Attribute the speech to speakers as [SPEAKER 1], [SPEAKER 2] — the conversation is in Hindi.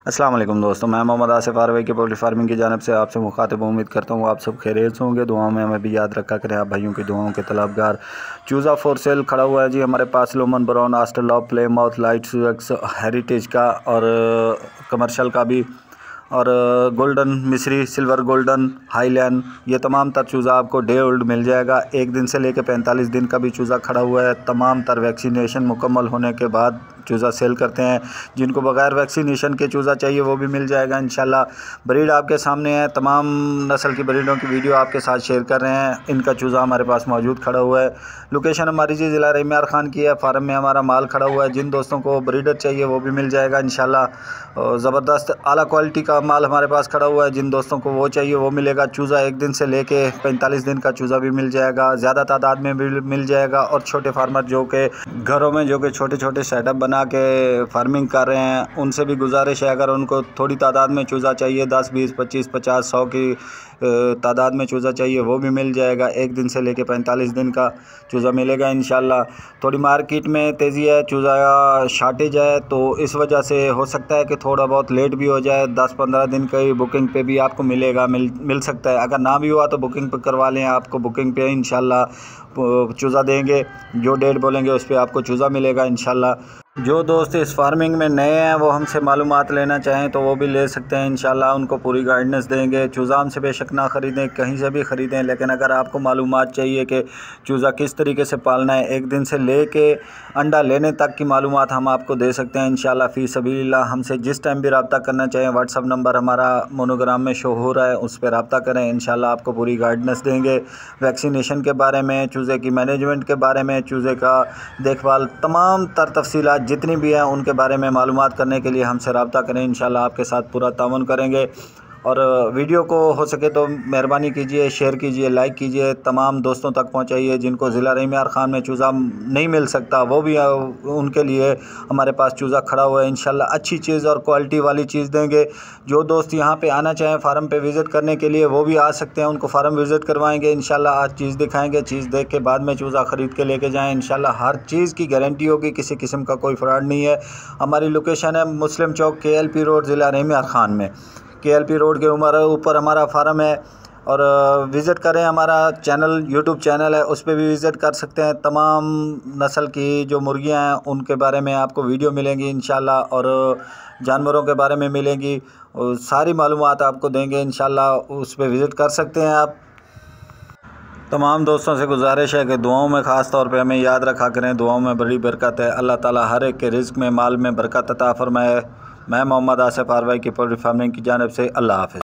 [SPEAKER 1] अस्सलाम वालेकुम दोस्तों, मैं मोहम्मद आसिफ आरवाई की पोल्ट्री फार्मिंग की जानिब से आपसे मुखातिब उम्मीद करता हूँ आप सब खैरियत से होंगे। दुआओं में हमें भी याद रखा करें, आप भाइयों की दुआओं के तलबगार। चूज़ा फॉर सेल खड़ा हुआ है जी हमारे पास, लोमन ब्राउन, आस्ट्रेलॉप, प्लेमाउथ, लाइट सुएक्स, हेरिटेज का और कमर्शियल का भी, और गोल्डन मिस्री, सिल्वर गोल्डन, हाईलैंड, ये तमाम तर चूज़ा आपको डे ओल्ड मिल जाएगा। 1 दिन से लेकर 45 दिन का भी चूज़ा खड़ा हुआ है। तमाम तर वैक्सीनेशन मुकम्मल होने के बाद चूज़ा सेल करते हैं। जिनको बगैर वैक्सीनेशन के चूज़ा चाहिए वो भी मिल जाएगा इंशाल्लाह। ब्रीड आपके सामने है, तमाम नस्ल की ब्रीडों की वीडियो आपके साथ शेयर कर रहे हैं। इनका चूज़ा हमारे पास मौजूद खड़ा हुआ है। लोकेशन हमारी जी ज़िला रहीमार खान की है। फार्म में हमारा माल खड़ा हुआ है। जिन दोस्तों को ब्रीडर चाहिए वो भी मिल जाएगा इंशाल्लाह। ज़बरदस्त आला क्वालिटी का माल हमारे पास खड़ा हुआ है। जिन दोस्तों को वो चाहिए वो मिलेगा। चूज़ा 1 दिन से लेके 45 दिन का चूज़ा भी मिल जाएगा, ज़्यादा तादाद में भी मिल जाएगा। और छोटे फार्मर जो कि घरों में जो कि छोटे छोटे सेटअप बना के फार्मिंग कर रहे हैं, उनसे भी गुजारिश है, अगर उनको थोड़ी तादाद में चूज़ा चाहिए, 10, 20, 25, 50, 100 की तादाद में चूज़ा चाहिए वो भी मिल जाएगा। 1 दिन से लेके 45 दिन का चूज़ा मिलेगा इंशाल्लाह। थोड़ी मार्केट में तेज़ी है, चूज़ा शार्टेज है, तो इस वजह से हो सकता है कि थोड़ा बहुत लेट भी हो जाए। 10-15 दिन की बुकिंग पे भी आपको मिल सकता है। अगर ना भी हुआ तो बुकिंग पे करवा लें, आपको बुकिंग पे इंशाल्लाह चूज़ा देंगे। जो डेट बोलेंगे उस पर आपको चूज़ा मिलेगा इंशाल्लाह। जो दोस्त इस फार्मिंग में नए हैं वो हमसे मालूमात लेना चाहें तो वो भी ले सकते हैं इंशाल्लाह। उनको पूरी गाइडेंस देंगे। चूज़ा हमसे बेशक ना ख़रीदें, कहीं से भी ख़रीदें, लेकिन अगर आपको मालूमात चाहिए कि चूज़ा किस तरीके से पालना है, 1 दिन से लेके अंडा लेने तक की मालूमात हम आपको दे सकते हैं इंशाल्लाह फ़ी सबीलिल्लाह। हमसे जिस टाइम भी रब्ता करना चाहें, व्हाट्सअप नंबर हमारा मोनोग्राम में शो हो रहा है, उस पर रब्ता करें। इंशाल्लाह आपको पूरी गाइडेंस देंगे वैक्सीनेशन के बारे में, चूज़े की मैनेजमेंट के बारे में, चूज़े का देखभाल, तमाम तर तफसीलात जितनी भी हैं उनके बारे में मालूमात करने के लिए हमसे रब्ता करें। इंशाल्लाह आपके साथ पूरा तावन करेंगे। और वीडियो को हो सके तो मेहरबानी कीजिए, शेयर कीजिए, लाइक कीजिए, तमाम दोस्तों तक पहुंचाइए। जिनको ज़िला रहीमार खान में चूज़ा नहीं मिल सकता वो भी उनके लिए हमारे पास चूज़ा खड़ा हुआ है इंशाल्लाह। अच्छी चीज़ और क्वालिटी वाली चीज़ देंगे। जो दोस्त यहाँ पे आना चाहें फार्म पे विज़िट करने के लिए वो भी आ सकते हैं। उनको फार्म विज़िट करवाएंगे इंशाल्लाह। आज चीज़ दिखाएंगे, चीज़ देख के बाद में चूज़ा ख़रीद के लेके जाएँ इंशाल्लाह। हर चीज़ की गारंटी होगी, किसी किस्म का कोई फ्रॉड नहीं है। हमारी लोकेशन है मुस्लिम चौक, KLP रोड, ज़िला रहीमार खान में। KLP रोड के ऊपर हमारा फार्म है। और विज़िट करें, हमारा चैनल यूट्यूब चैनल है, उस पर भी विज़िट कर सकते हैं। तमाम नस्ल की जो मुर्गियां हैं उनके बारे में आपको वीडियो मिलेंगी इंशाल्लाह, और जानवरों के बारे में मिलेंगी, और सारी मालूमात आपको देंगे इंशाल्लाह। उस पर विज़िट कर सकते हैं आप। तमाम दोस्तों से गुजारिश है कि दुआओं में ख़ास तौर पे हमें याद रखा करें। दुआओं में बड़ी बरकत है। अल्लाह ताला हर एक के रिज़्क़ में, माल में बरकत अता फ़रमाए। मैं मोहम्मद आसिफ आरवाई की पोल्ट्री फार्मिंग की जानिब से अल्लाह हाफ़िज़।